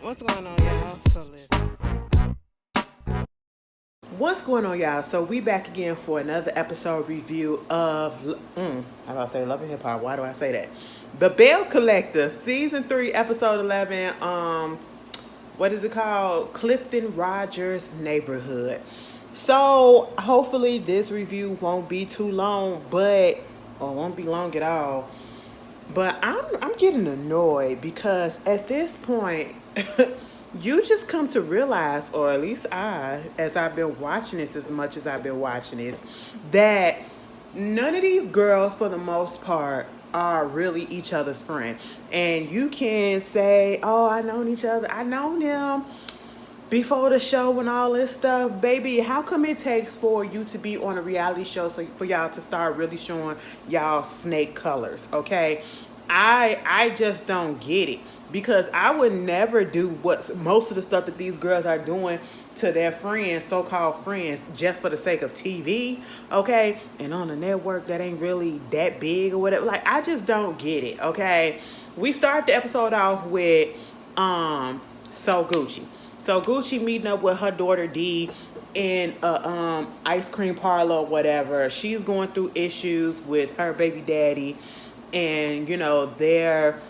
What's going on, y'all? What's going on, y'all? So we back again for another episode review of how do I say Love and Hip Hop? Why do I say that? The Belle Collector, season 3, episode 11. What is it called? Clifton Rogers Neighborhood. So hopefully this review won't be too long, or won't be long at all. But I'm getting annoyed because at this point, you just come to realize, or at least I, as I've been watching this as much as I've been watching this, that none of these girls, for the most part, are really each other's friend. And you can say, "Oh, I known each other. I known him before the show and all this stuff." Baby, how come it takes for you to be on a reality show so for y'all to start really showing y'all snake colors? Okay, I just don't get it, because I would never do what most of the stuff that these girls are doing to their friends, so-called friends, just for the sake of TV. Okay, and on a network that ain't really that big or whatever. Like, I just don't get it. Okay, we start the episode off with So Gucci. So Gucci meeting up with her daughter D in a ice cream parlor or whatever. She's going through issues with her baby daddy, and they're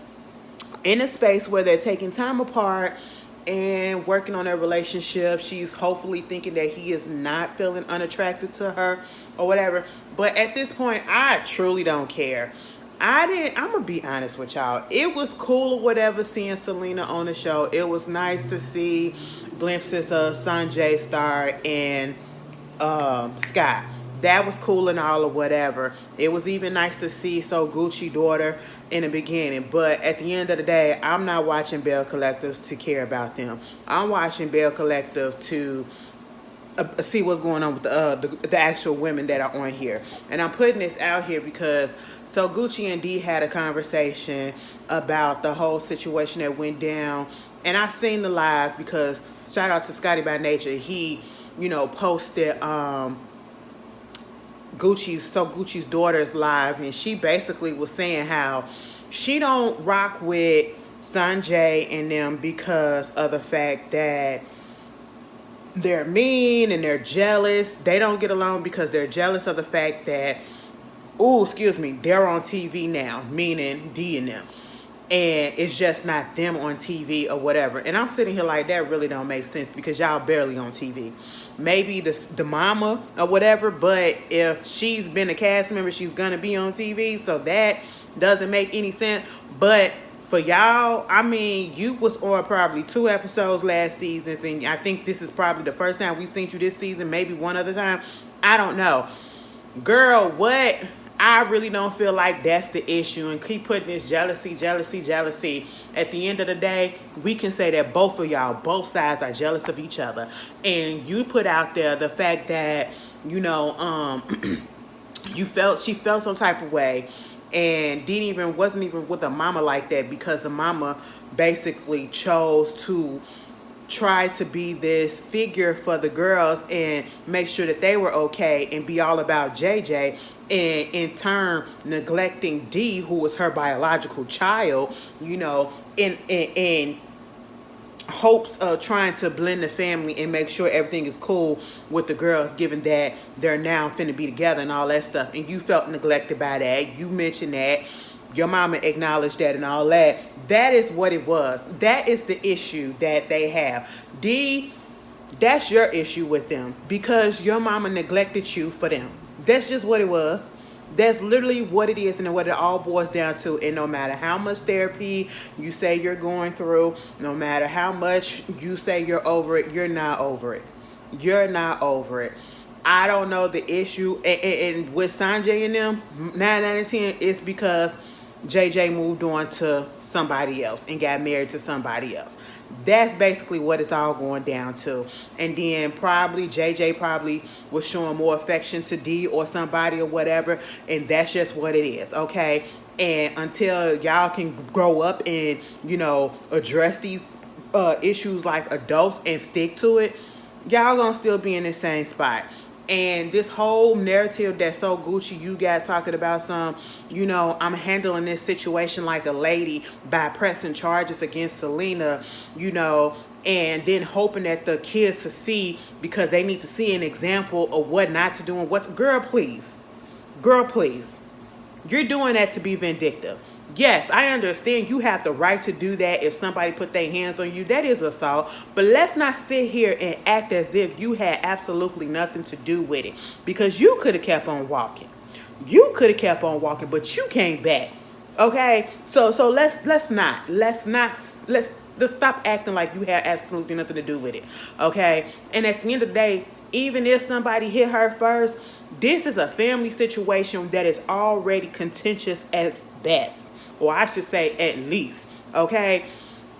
in a space where they're taking time apart and working on their relationship. She's hopefully thinking that he is not feeling unattracted to her or whatever. But at this point, I truly don't care. I'm gonna be honest with y'all. It was cool or whatever seeing Selena on the show. It was nice to see glimpses of Sanjay Star and Scott. That was cool and all or whatever. It was even nice to see So Gucci daughter in the beginning. But at the end of the day, I'm not watching Belle Collective to care about them. I'm watching Belle Collective to see what's going on with the actual women that are on here. And I'm putting this out here because So Gucci and D had a conversation about the whole situation that went down. And I seen the live because shout out to Scotty by Nature. He, posted Gucci's daughter's live, and she basically was saying how she don't rock with Sanjay and them because of the fact that they're mean and they're jealous. They don't get along because they're jealous of the fact that, they're on TV now, meaning D and them. And it's just not them on TV or whatever. And I'm sitting here like, that really don't make sense because y'all barely on TV. Maybe the mama or whatever, but if she's been a cast member, she's gonna be on TV, so that doesn't make any sense. But for y'all, I mean, you was on probably 2 episodes last season, and I think this is probably the first time we've seen you this season, maybe one other time. I don't know. Girl, what? I really don't feel like that's the issue, and keep putting this jealousy. At the end of the day, we can say that both of y'all, both sides are jealous of each other. And you put out there the fact that, she felt some type of way and wasn't even with a mama like that because the mama basically chose to try to be this figure for the girls and make sure that they were okay and be all about JJ, and in turn neglecting D, who was her biological child, in hopes of trying to blend the family and make sure everything is cool with the girls, given that they're now finna be together and all that stuff. And you felt neglected by that. You mentioned that. Your mama acknowledged that and all that. That is what it was. That is the issue that they have. D, that's your issue with them because your mama neglected you for them. That's just what it was. That's literally what it is and what it all boils down to. And no matter how much therapy you say you're going through, no matter how much you say you're over it, you're not over it. You're not over it. I don't know the issue. And with Sanjay and them, 9 out of 10, it's because JJ moved on to somebody else and got married to somebody else. That's basically what it's all going down to. And then probably JJ probably was showing more affection to D or somebody or whatever, and that's just what it is, okay? And until y'all can grow up and, address these issues like adults and stick to it, y'all gonna still be in the same spot. And this whole narrative that's so Gucci, you guys talking about some, I'm handling this situation like a lady by pressing charges against Selena, and then hoping that the kids to see, because they need to see an example of what not to do and what to, girl, please. Girl, please. You're doing that to be vindictive. Yes, I understand you have the right to do that if somebody put their hands on you. That is assault. But let's not sit here and act as if you had absolutely nothing to do with it. Because you could have kept on walking. You could have kept on walking, but you came back. Okay? So let's stop acting like you had absolutely nothing to do with it. Okay? And at the end of the day, even if somebody hit her first, this is a family situation that is already contentious at best, or I should say at least, okay?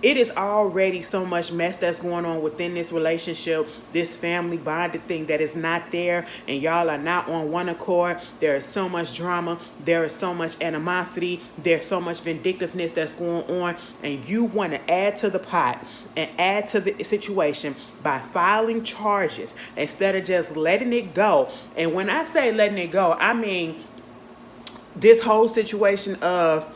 It is already so much mess that's going on within this relationship, this family bonded thing that is not there, and y'all are not on one accord. There is so much drama. There is so much animosity. There's so much vindictiveness that's going on, and you want to add to the pot and add to the situation by filing charges instead of just letting it go. And when I say letting it go, I mean this whole situation of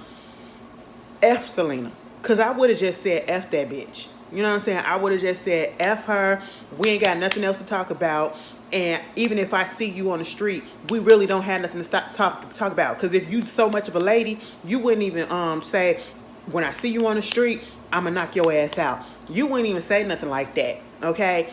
F Selena. Because I would have just said F that bitch. You know what I'm saying? I would have just said F her. We ain't got nothing else to talk about. And even if I see you on the street, we really don't have nothing to talk about. Because if you so much of a lady, you wouldn't even say, when I see you on the street, I'm going to knock your ass out. You wouldn't even say nothing like that. Okay?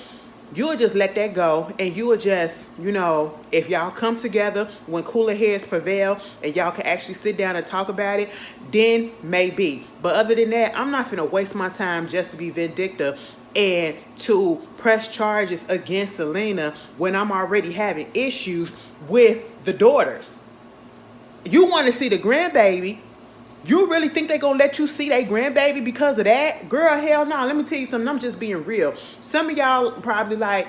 You would just let that go, and you would just, if y'all come together when cooler heads prevail and y'all can actually sit down and talk about it, then maybe. But other than that, I'm not finna waste my time just to be vindictive and to press charges against Selena when I'm already having issues with the daughters. You want to see the grandbaby. You really think they gonna let you see their grandbaby because of that? Girl, hell no. Let me tell you something. I'm just being real. Some of y'all probably like,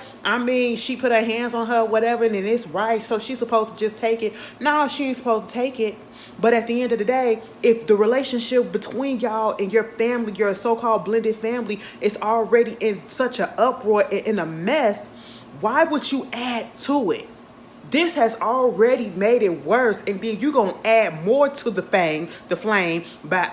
she put her hands on her, whatever, and it's right, so she's supposed to just take it. No, she ain't supposed to take it. But at the end of the day, if the relationship between y'all and your family, your so-called blended family, is already in such an uproar and in a mess, why would you add to it? This has already made it worse, and then you're going to add more to the flame by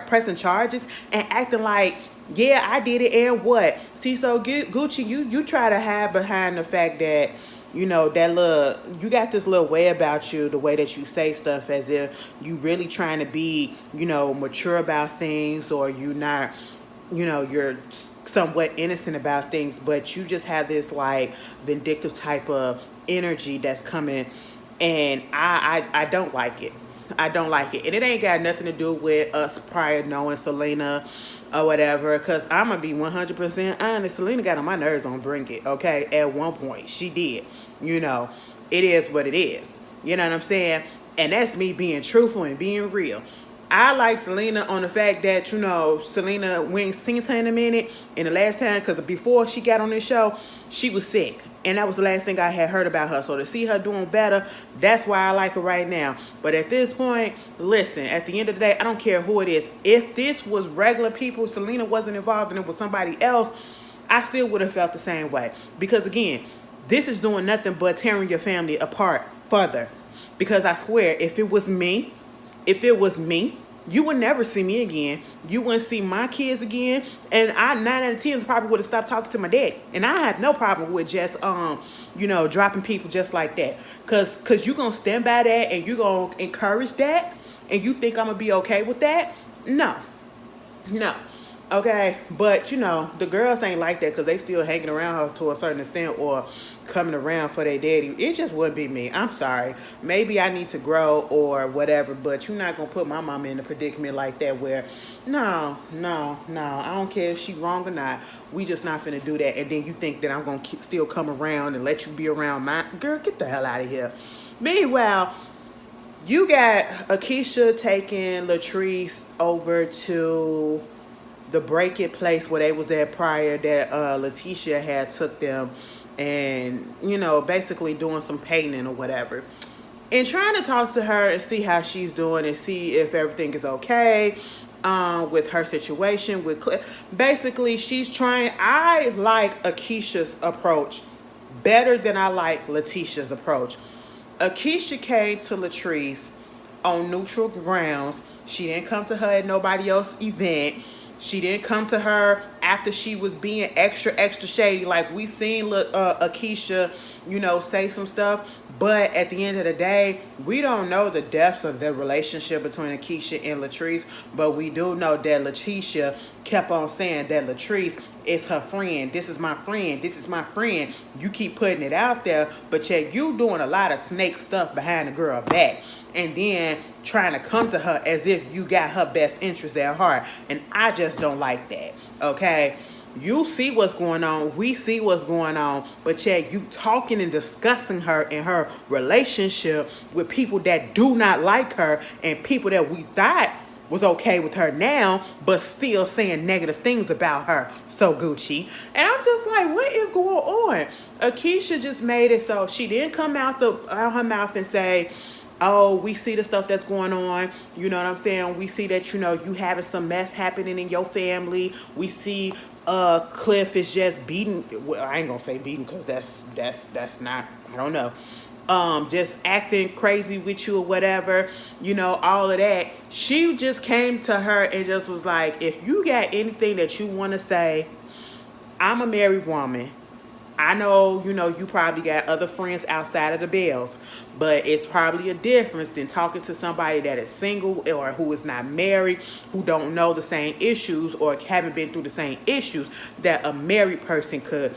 pressing charges and acting like, yeah, I did it, and what? See, so Gucci, you try to hide behind the fact that, you got this little way about you, the way that you say stuff, as if you really trying to be, mature about things, or you not, you're somewhat innocent about things, but you just have this like vindictive type of energy that's coming, and I don't like it. I don't like it. And it ain't got nothing to do with us prior knowing Selena or whatever, because I'm going to be 100% honest. Selena got on my nerves on Bring It, okay? At one point, she did. It is what it is. You know what I'm saying? And that's me being truthful and being real. I like Selena on the fact that, Selena, we ain't seen her in a minute. And the last time, because before she got on this show, she was sick. And that was the last thing I had heard about her. So to see her doing better, that's why I like her right now. But at this point, listen, at the end of the day, I don't care who it is. If this was regular people, Selena wasn't involved and it was somebody else, I still would have felt the same way. Because again, this is doing nothing but tearing your family apart further. Because I swear, if it was me, you would never see me again. You wouldn't see my kids again. And 9 out of 10 probably would have stopped talking to my daddy. And I have no problem with just, dropping people just like that. Because you're going to stand by that and you're going to encourage that. And you think I'm going to be okay with that? No. Okay, but the girls ain't like that because they still hanging around her to a certain extent or coming around for their daddy. It just wouldn't be me. I'm sorry. Maybe I need to grow or whatever, but you're not going to put my mama in a predicament like that where, no. I don't care if she wrong or not. We just not finna do that. And then you think that I'm going to still come around and let you be around my... Girl, get the hell out of here. Meanwhile, you got Akeisha taking Latrice over to the Break It place where they was at prior that Leticia had took them and, basically doing some painting or whatever. And trying to talk to her and see how she's doing and see if everything is okay with her situation. Basically, she's trying... I like Akeisha's approach better than I like Leticia's approach. Akeisha came to Latrice on neutral grounds. She didn't come to her at nobody else's event. She didn't come to her after she was being extra shady. Like we seen Akeisha, say some stuff. But at the end of the day, we don't know the depths of the relationship between Akeisha and Latrice. But we do know that Leticia kept on saying that Latrice is her friend. This is my friend. This is my friend. You keep putting it out there, but yet you doing a lot of snake stuff behind the girl back. And then trying to come to her as if you got her best interest at heart. And I just don't like that, okay? You see what's going on. We see what's going on. But yet you talking and discussing her and her relationship with people that do not like her and people that we thought was okay with her now, but still saying negative things about her. So Gucci. And I'm just like, what is going on? Akeisha just made it so she didn't come out her mouth and say, oh, we see the stuff that's going on. You know what I'm saying? We see that, you having some mess happening in your family. We see Cliff is just beating. Well, I ain't gonna say beating because that's not, I don't know. Just acting crazy with you or whatever, all of that. She just came to her and just was like, if you got anything that you want to say, I'm a married woman. I know, you probably got other friends outside of the Bells, but it's probably a difference than talking to somebody that is single or who is not married, who don't know the same issues or haven't been through the same issues that a married person could,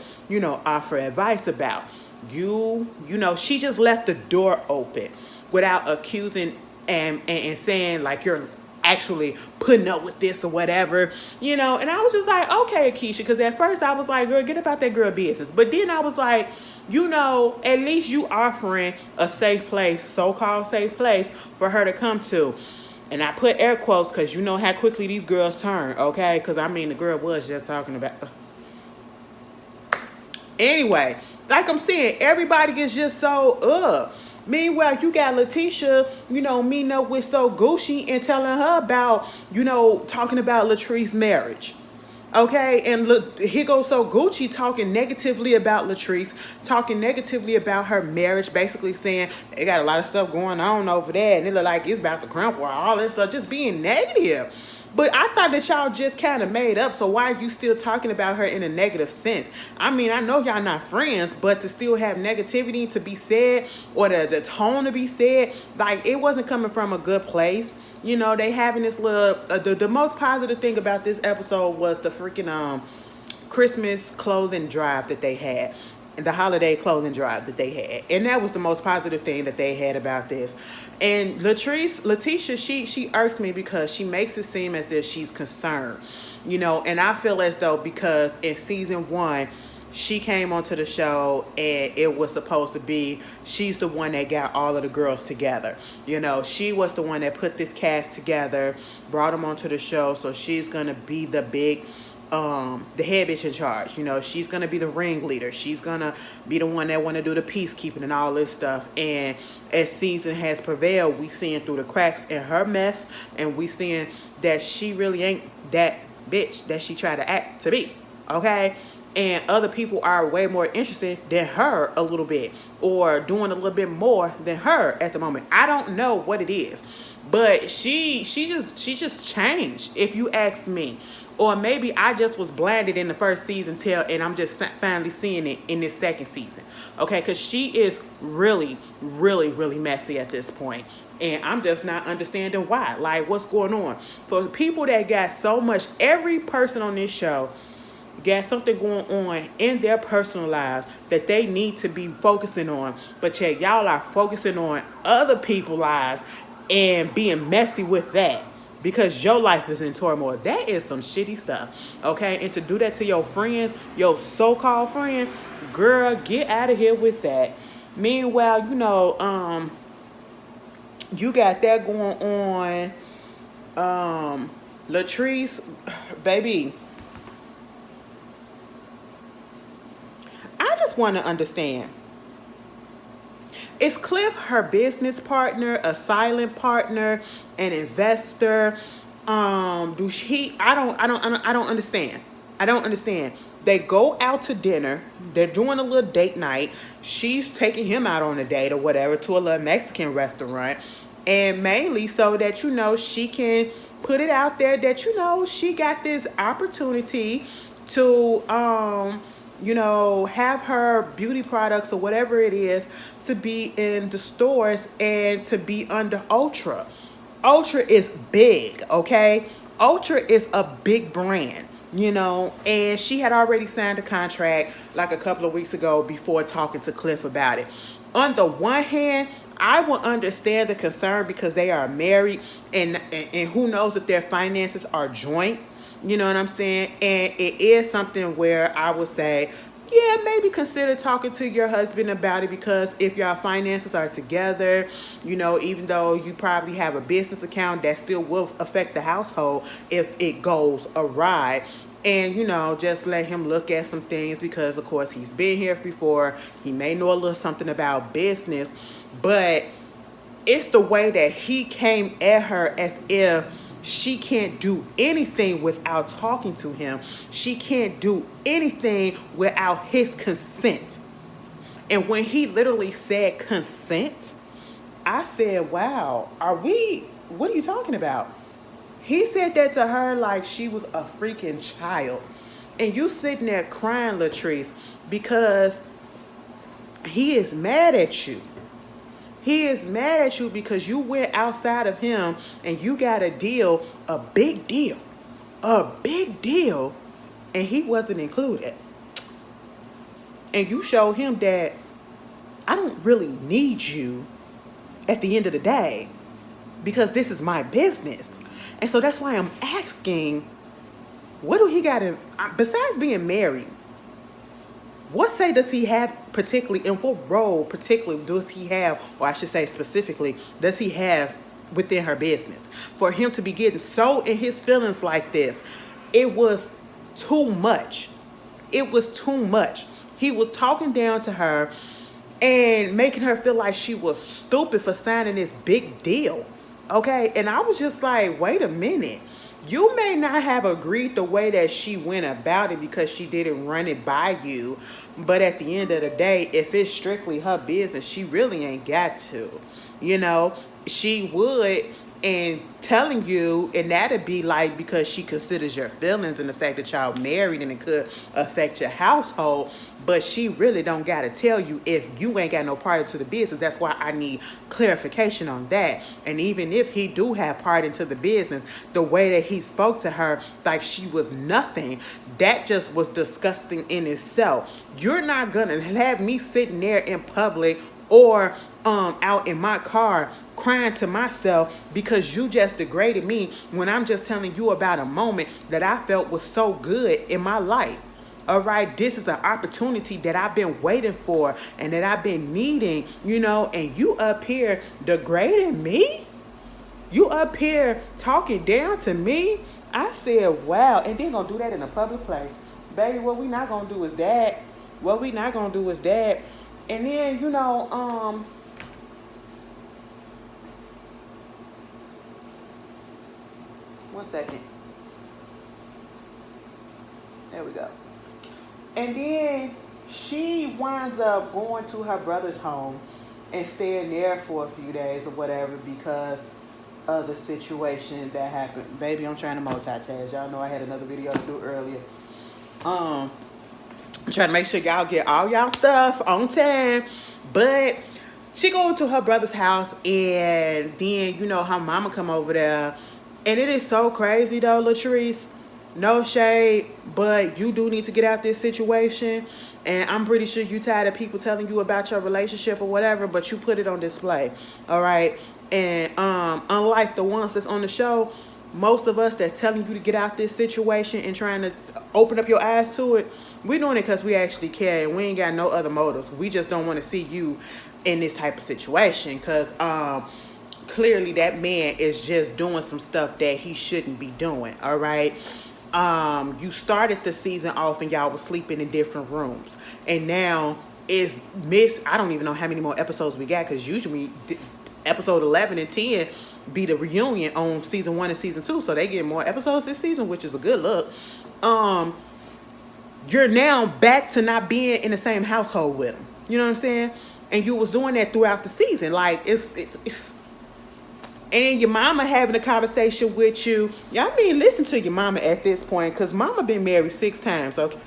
offer advice about. She just left the door open without accusing and saying like you're actually putting up with this or whatever, and I was just like, okay, Akeisha, because at first I was like, girl, get about that girl business. But then I was like, at least you offering a safe place, so-called safe place for her to come to. And I put air quotes because you know how quickly these girls turn, okay? Because, the girl was just talking about... Anyway, like I'm saying, everybody is just so, Meanwhile, you got Leticia, meeting up with So Gucci and telling her about, talking about Latrice's marriage. Okay, and look, here goes So Gucci talking negatively about Latrice, talking negatively about her marriage, basically saying they got a lot of stuff going on over there and it look like it's about to crumble, all this stuff, just being negative. But I thought that y'all just kind of made up, so why are you still talking about her in a negative sense? I know y'all not friends, but to still have negativity to be said or the tone to be said, like it wasn't coming from a good place. They having this little, the most positive thing about this episode was the freaking Christmas clothing drive that they had. The holiday clothing drive that they had. And that was the most positive thing that they had about this. And Leticia, she irks me because she makes it seem as if she's concerned. And I feel as though because in season 1, she came onto the show and it was supposed to be, she's the one that got all of the girls together. She was the one that put this cast together, brought them onto the show. So she's going to be the big... the head bitch in charge. She's gonna be the ringleader. She's gonna be the one that want to do the peacekeeping and all this stuff. And as season has prevailed, we seeing through the cracks in her mess, and we seeing that she really ain't that bitch that she tried to act to be. Okay, and other people are way more interested than her a little bit, or doing a little bit more than her at the moment. I don't know what it is, but she just changed, if you ask me. Or maybe I just was blinded in the first season and I'm just finally seeing it in this second season. Okay, because she is really, really, really messy at this point. And I'm just not understanding why. Like, what's going on? For the people that got so much, every person on this show got something going on in their personal lives that they need to be focusing on. But yet y'all are focusing on other people's lives and being messy with that. Because your life is in turmoil. That is some shitty stuff, okay? And to do that to your friends, your so-called friend, girl, get out of here with that. Meanwhile, you got that going on. Latrice, baby, I just want to understand. Is Cliff her business partner, a silent partner, an investor? I don't understand. I don't understand. They go out to dinner. They're doing a little date night. She's taking him out on a date or whatever to a little Mexican restaurant. And mainly so that, she can put it out there that, she got this opportunity to, have her beauty products or whatever it is to be in the stores and to be under Ultra. Ultra is big, okay? Ultra is a big brand, and she had already signed a contract like a couple of weeks ago before talking to Cliff about it. On the one hand, I will understand the concern because they are married and who knows if their finances are joint. You know what I'm saying? And it is something where I would say, yeah, maybe consider talking to your husband about it, because if your finances are together, even though you probably have a business account, that still will affect the household if it goes awry. And, just let him look at some things because, of course, he's been here before. He may know a little something about business, but it's the way that he came at her as if she can't do anything without talking to him. She can't do anything without his consent. And when he literally said consent, I said, wow, what are you talking about? He said that to her like she was a freaking child. And you sitting there crying, Latrice, because he is mad at you. He is mad at you because you went outside of him and you got a big deal, and he wasn't included. And you showed him that I don't really need you at the end of the day because this is my business. And so that's why I'm asking, what do he got in, besides being married, what say does he have particularly, and what role particularly does he have, or I should say specifically, does he have within her business? For him to be getting so in his feelings like this, it was too much. It was too much. He was talking down to her and making her feel like she was stupid for signing this big deal. Okay? And I was just like, wait a minute. You may not have agreed the way that she went about it because she didn't run it by you. But at the end of the day, if it's strictly her business, she really ain't got to. She would, and telling you, and that'd be like because she considers your feelings and the fact that y'all married and it could affect your household. But she really don't got to tell you if you ain't got no part into the business. That's why I need clarification on that. And even if he do have part into the business, the way that he spoke to her like she was nothing, that just was disgusting in itself. You're not going to have me sitting there in public or out in my car crying to myself because you just degraded me when I'm just telling you about a moment that I felt was so good in my life. All right, this is an opportunity that I've been waiting for and that I've been needing, and you up here degrading me? You up here talking down to me? I said, wow, and then gonna do that in a public place. Baby, what we not gonna do is that. And then, one second. There we go. And then she winds up going to her brother's home and staying there for a few days or whatever because of the situation that happened. Baby, I'm trying to multitask. Y'all know I had another video to do earlier. I'm trying to make sure y'all get all y'all stuff on time. But she go to her brother's house, and then, her mama come over there. And it is so crazy, though, Latrice. No shade, but you do need to get out this situation. And I'm pretty sure you tired of people telling you about your relationship or whatever, but you put it on display. All right? And unlike the ones that's on the show, most of us that's telling you to get out this situation and trying to open up your eyes to it, we're doing it because we actually care and we ain't got no other motives. We just don't want to see you in this type of situation because clearly that man is just doing some stuff that he shouldn't be doing. All right? You started the season off and y'all was sleeping in different rooms, and now it's I don't even know how many more episodes we got, because usually episode 11 and 10 be the reunion on season 1 and season 2, so they get more episodes this season, which is a good look. you're now back to not being in the same household with him. You know what I'm saying? And you was doing that throughout the season. Like, it's and your mama having a conversation with you. Yeah, I mean, listen to your mama at this point, because mama been married 6 times, okay?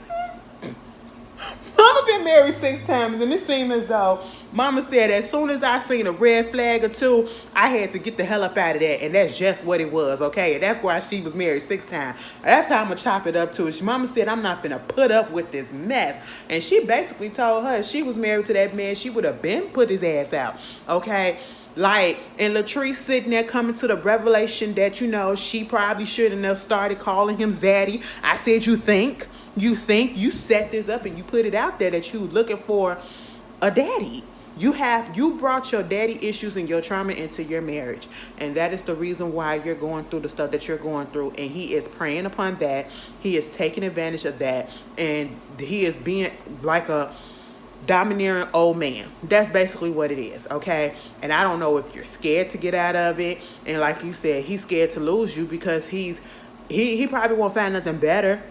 Mama been married 6 times, and it seemed as though mama said as soon as I seen a red flag or two, I had to get the hell up out of that, and that's just what it was, okay? And that's why she was married 6 times. That's how I'm gonna chop it up to it. Mama said, I'm not gonna put up with this mess. And she basically told her if she was married to that man, she would have been put his ass out, okay? Like, and Latrice sitting there coming to the revelation that, you know, she probably shouldn't have started calling him Zaddy. I said, you think you set this up and you put it out there that you looking for a daddy. You brought your daddy issues and your trauma into your marriage. And that is the reason why you're going through the stuff that you're going through. And he is preying upon that. He is taking advantage of that. And he is being like a domineering old man. That's basically what it is, okay? And I don't know if you're scared to get out of it. And like you said, he's scared to lose you because he probably won't find nothing better.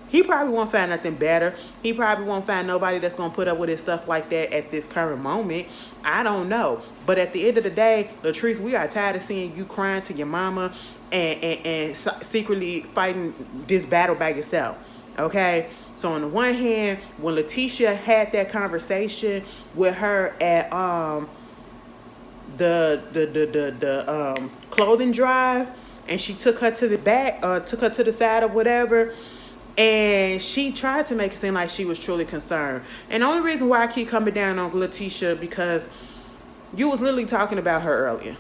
He probably won't find nothing better. He probably won't find nobody that's going to put up with his stuff like that at this current moment. I don't know. But at the end of the day, Latrice, we are tired of seeing you crying to your mama and secretly fighting this battle by yourself, okay? So on the one hand, when Leticia had that conversation with her at the clothing drive, and she took her to the back, took her to the side or whatever, and she tried to make it seem like she was truly concerned. And the only reason why I keep coming down on Leticia, because you was literally talking about her earlier.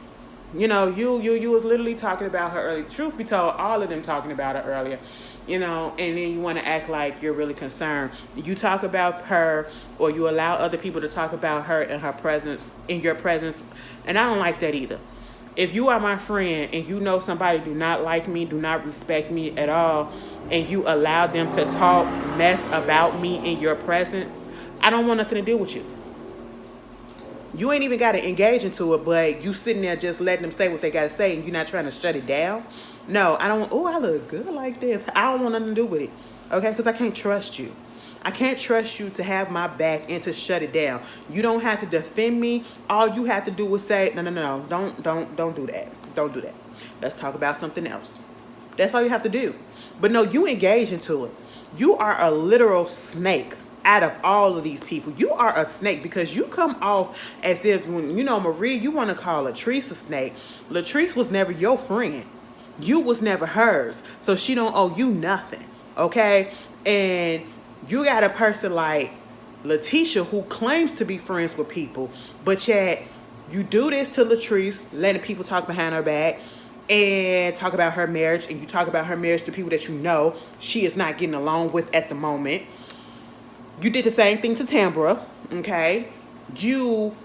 You know, you was literally talking about her earlier. Truth be told, all of them talking about her earlier. You know, and then you want to act like you're really concerned. You talk about her, or you allow other people to talk about her in her presence, in your presence, and I don't like that either. If you are my friend and you know somebody do not like me, do not respect me at all, and you allow them to talk mess about me in your presence, I don't want nothing to do with you. You ain't even got to engage into it, but you sitting there just letting them say what they got to say, and you're not trying to shut it down. No, I don't. Oh, I look good like this. I don't want nothing to do with it, okay? Because I can't trust you. I can't trust you to have my back and to shut it down. You don't have to defend me. All you have to do is say, no. Don't do that. Don't do that. Let's talk about something else. That's all you have to do. But no, you engage into it. You are a literal snake. Out of all of these people, you are a snake, because you come off as if, when you know Marie, you want to call Latrice a snake. Latrice was never your friend. You was never hers, so she don't owe you nothing, okay? And you got a person like Leticia who claims to be friends with people, but yet you do this to Latrice, letting people talk behind her back and talk about her marriage, and you talk about her marriage to people that you know she is not getting along with at the moment. You did the same thing to Tambra, okay? You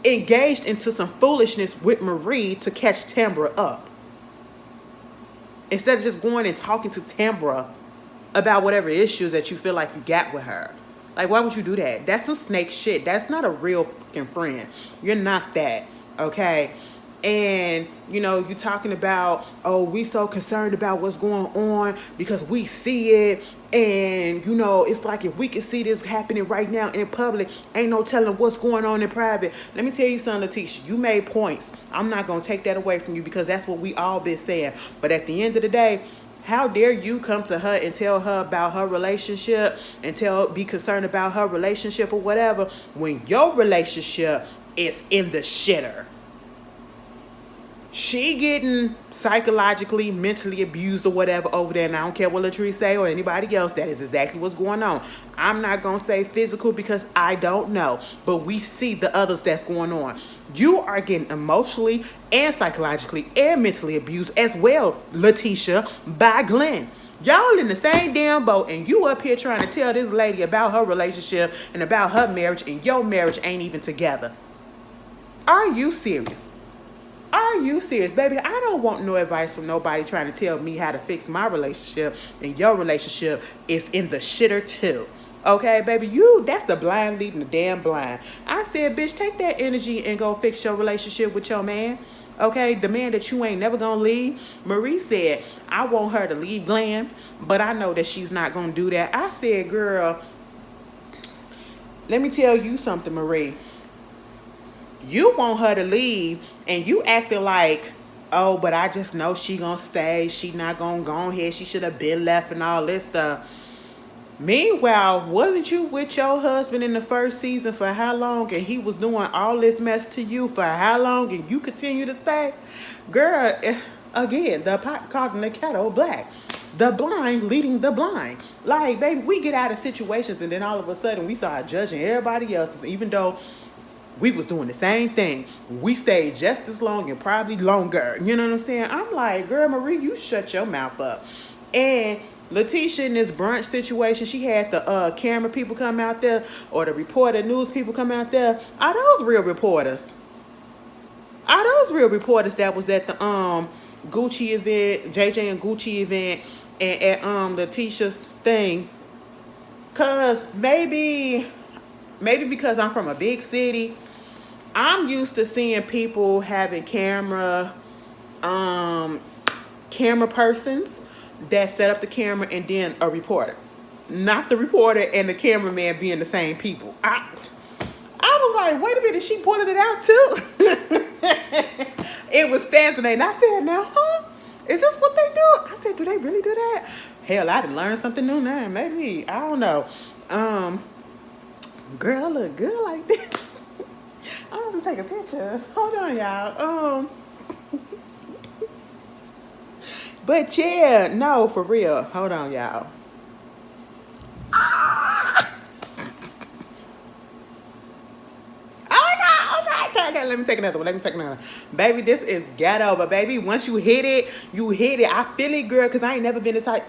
engaged into some foolishness with Marie to catch Tambra up. Instead of just going and talking to Tambra about whatever issues that you feel like you got with her. Like, why would you do that? That's some snake shit. That's not a real fucking friend. You're not that, okay? And, you know, you talking about, oh, we so concerned about what's going on because we see it. And, you know, it's like if we can see this happening right now in public, ain't no telling what's going on in private. Let me tell you something, Leticia. You made points. I'm not going to take that away from you, because that's what we all been saying. But at the end of the day, how dare you come to her and tell her about her relationship and be concerned about her relationship or whatever, when your relationship is in the shitter. She getting psychologically, mentally abused or whatever over there. And I don't care what Latrice say or anybody else. That is exactly what's going on. I'm not going to say physical because I don't know. But we see the others that's going on. You are getting emotionally and psychologically and mentally abused as well, Leticia, by Glenn. Y'all in the same damn boat, and you up here trying to tell this lady about her relationship and about her marriage, and your marriage ain't even together. Are you serious? Are you serious, baby? I don't want no advice from nobody trying to tell me how to fix my relationship, and your relationship is in the shitter too. Okay, baby, that's the blind leading the damn blind. I said, bitch, take that energy and go fix your relationship with your man. Okay, the man that you ain't never gonna leave. Marie said, I want her to leave Glam, but I know that she's not gonna do that. I said, girl, let me tell you something, Marie. You want her to leave and you acting like, oh, but I just know she gonna stay. She not gonna go ahead. She should have been left and all this stuff. Meanwhile, wasn't you with your husband in the first season for how long? And he was doing all this mess to you for how long? And you continue to stay? Girl, again, the pot calling the kettle black. The blind leading the blind. Like, baby, we get out of situations and then all of a sudden we start judging everybody else's, even though we was doing the same thing. We stayed just as long and probably longer. You know what I'm saying? I'm like, girl, Marie, you shut your mouth up. And Leticia in this brunch situation, she had the camera people come out there, or the reporter news people come out there. Are those real reporters? Are those real reporters that was at the Gucci event, JJ and Gucci event, and at Leticia's thing? Cause maybe because I'm from a big city, I'm used to seeing people having camera persons that set up the camera and then a reporter. Not the reporter and the cameraman being the same people. I was like, wait a minute, she pointed it out too. It was fascinating. I said, now, is this what they do? I said, do they really do that? Hell, I done learned something new now. Maybe, I don't know. Girl, I look good like this. I'm gonna take a picture. Hold on, y'all. But yeah, no, for real. Hold on, y'all. Okay, let me take another one. Baby, this is ghetto, but baby, once you hit it, you hit it. I feel it, girl, because I ain't never been this high.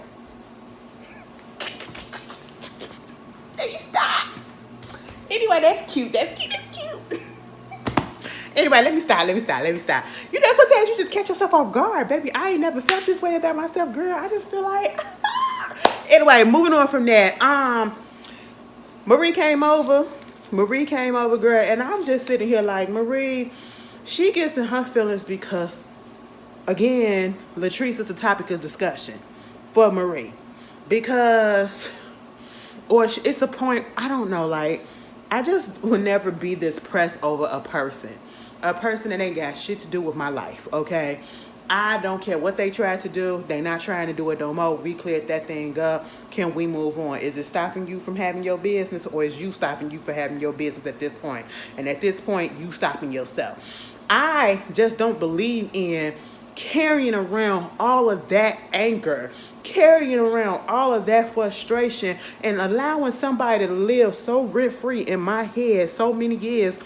Baby, stop. Anyway, that's cute. Anyway, let me stop. You know, sometimes you just catch yourself off guard, baby. I ain't never felt this way about myself, girl. I just feel like... Anyway, moving on from that. Marie came over, girl, and I'm just sitting here like, Marie, she gets in her feelings because, again, Latrice is the topic of discussion for Marie. Because, or it's a point, I don't know, like, I just will never be this pressed over a person that ain't got shit to do with my life, okay? I don't care what they try to do. They not trying to do it no more. We cleared that thing up. Can we move on? Is it stopping you from having your business, or is you stopping you from having your business at this point? And at this point, you stopping yourself. I just don't believe in carrying around all of that anger, carrying around all of that frustration, and allowing somebody to live so rent-free in my head so many years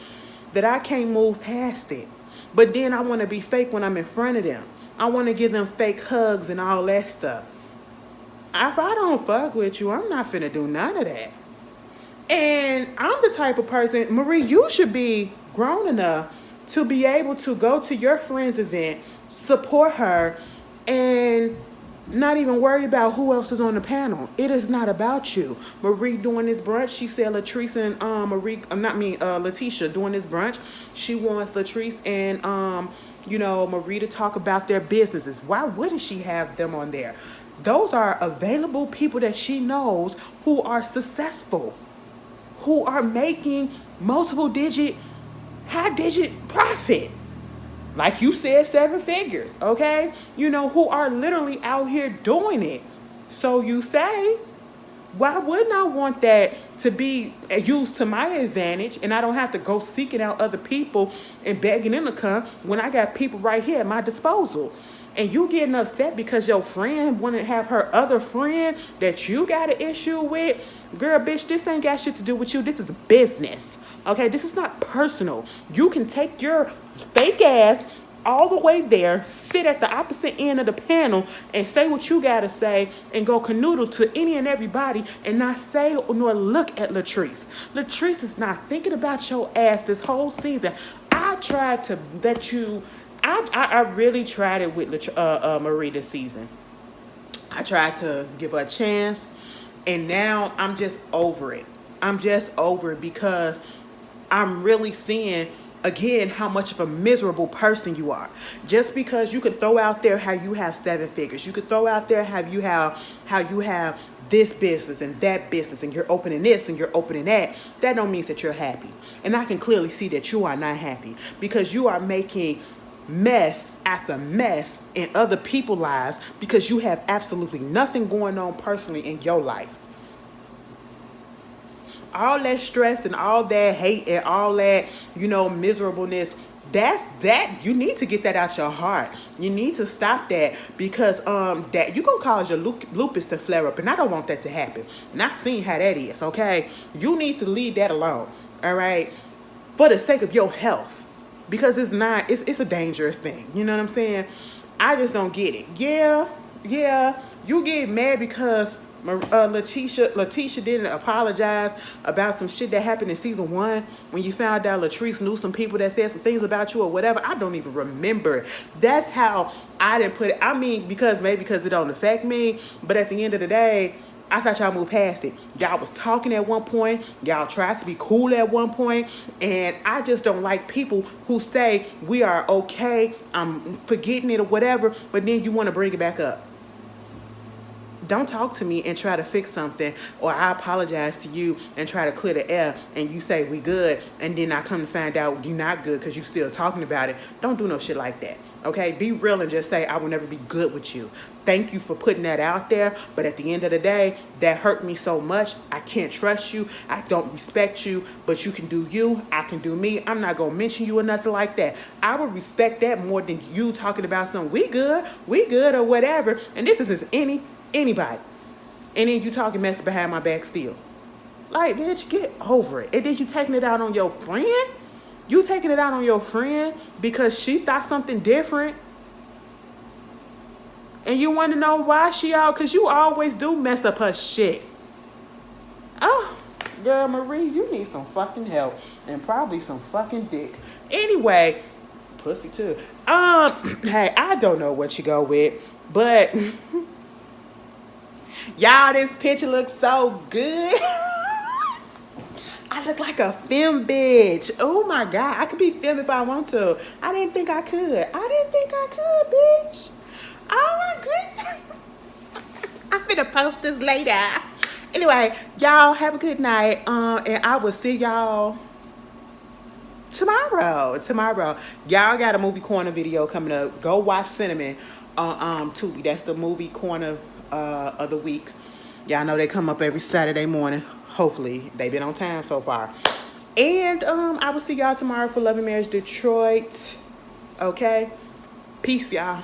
that I can't move past it. But then I want to be fake when I'm in front of them. I want to give them fake hugs and all that stuff. If I don't fuck with you, I'm not finna do none of that. And I'm the type of person, Marie, you should be grown enough to be able to go to your friend's event, support her, and not even worry about who else is on the panel. It is not about you. Marie doing this brunch. She said Latrice and Leticia doing this brunch. She wants Latrice and Marie to talk about their businesses. Why wouldn't she have them on there? Those are available people that she knows who are successful, who are making high digit profit. Like you said, 7 figures, okay? Who are literally out here doing it. So you say, why wouldn't I want that to be used to my advantage, and I don't have to go seeking out other people and begging them to come when I got people right here at my disposal? And you getting upset because your friend want to have her other friend that you got an issue with? Girl, bitch, this ain't got shit to do with you. This is business, okay? This is not personal. You can take your fake ass all the way there, sit at the opposite end of the panel and say what you gotta say and go canoodle to any and everybody and not say nor look at Latrice. Latrice is not thinking about your ass this whole season. I tried to let you... I really tried it with Marie this season. I tried to give her a chance, and now I'm just over it. I'm just over it because I'm really seeing again how much of a miserable person you are. Just because you could throw out there how you have 7 figures, you could throw out there how you have this business and that business, and you're opening this and you're opening that, that don't mean that you're happy. And I can clearly see that you are not happy, because you are making mess after mess in other people's lives, because you have absolutely nothing going on personally in your life. All that stress and all that hate and all that, miserableness, that you need to get that out your heart. You need to stop that, because that you gonna cause your lupus to flare up, and I don't want that to happen. Not seeing how that is, okay? You need to leave that alone, all right? For the sake of your health, because it's a dangerous thing. You know what I'm saying? I just don't get it. Yeah, you get mad because Leticia didn't apologize about some shit that happened in season 1 when you found out Latrice knew some people that said some things about you or whatever. I don't even remember. That's how I didn't put it. I mean, because it don't affect me, but at the end of the day, I thought y'all moved past it. Y'all was talking at one point. Y'all tried to be cool at one point. And I just don't like people who say we are okay, I'm forgetting it or whatever, but then you want to bring it back up. Don't talk to me and try to fix something, or I apologize to you and try to clear the air, and you say we good, and then I come to find out you're not good because you still talking about it. Don't do no shit like that, okay? Be real and just say, I will never be good with you. Thank you for putting that out there, but at the end of the day, that hurt me so much. I can't trust you. I don't respect you, but you can do you. I can do me. I'm not going to mention you or nothing like that. I would respect that more than you talking about something, we good, or whatever, and this is anybody, and then you talking mess behind my back still. Like, bitch, get over it. And then you taking it out on your friend? You taking it out on your friend because she thought something different? And you want to know why because you always do mess up her shit. Oh, girl, Marie, you need some fucking help and probably some fucking dick. Anyway, pussy too. Hey, I don't know what you go with, but y'all, this picture looks so good. I look like a femme bitch. Oh my God, I could be femme if I want to. I didn't think I could, bitch. Oh my goodness. I'm finna post this later. Anyway, y'all have a good night. And I will see y'all tomorrow. Y'all got a movie corner video coming up. Go watch Cinnamon on Tubi. That's the movie corner of the week. Y'all know they come up every Saturday morning. Hopefully they've been on time so far. And I will see y'all tomorrow for Love and Marriage Detroit. Okay, peace, y'all.